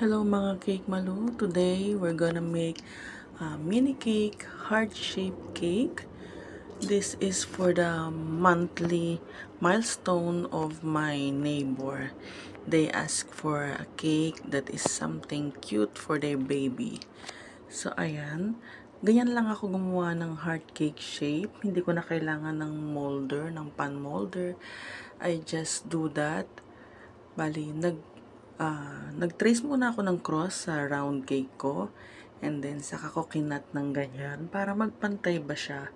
Hello mga cake malu. Today we're gonna make a mini cake, heart-shaped cake. This is for the monthly milestone of my neighbor. They ask for a cake that is something cute for their baby. So ayan, ganyan lang ako gumawa ng heart cake shape. Hindi ko na kailangan ng molder, ng pan molder. I just do that. Bali, nag-trace muna ako ng cross sa round cake ko. And then, saka ko kinat ng ganyan para magpantay ba siya.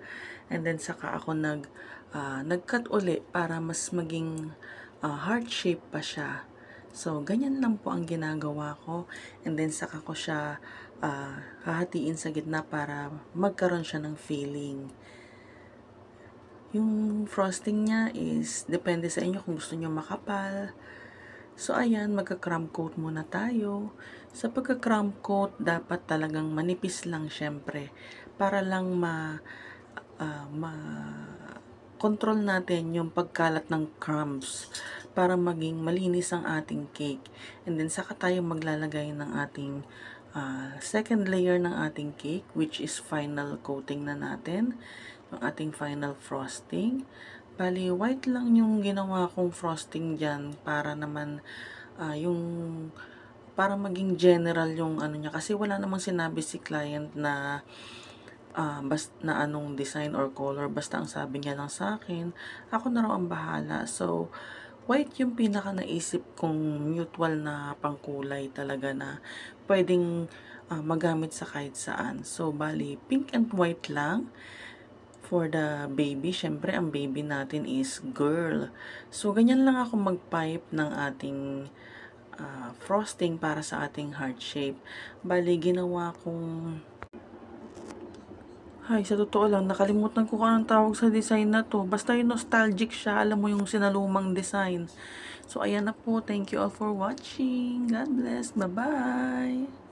And then, saka ako nag-cut uli para mas maging heart shape pa siya. So, ganyan lang po ang ginagawa ko. And then, saka ko siya hahatiin sa gitna para magkaroon siya ng filling. Yung frosting niya is, depende sa inyo kung gusto nyo makapal. So, ayan, magka-crumb coat muna tayo. Sa pagka-crumb coat, dapat talagang manipis lang syempre. Para lang control natin yung pagkalat ng crumbs. Para maging malinis ang ating cake. And then, saka tayo maglalagay ng ating second layer ng ating cake, which is final coating na natin. Yung ating final frosting. Bali, white lang yung ginawa kong frosting dyan para naman para maging general yung ano niya. Kasi wala namang sinabi si client na na anong design or color. Basta ang sabi niya lang sa akin, ako na raw ang bahala. So, white yung pinaka naisip kong mutual na pangkulay talaga na pwedeng magamit sa kahit saan. So, bali, pink and white lang. For the baby, syempre ang baby natin is girl. So, ganyan lang ako mag-pipe ng ating frosting para sa ating heart shape. Bali, ginawa kong... Ay, sa totoo lang, nakalimutan ko kung anong tawag sa design na to. Basta yung nostalgic siya, alam mo yung sinalumang design. So, ayan na po. Thank you all for watching. God bless. Bye-bye!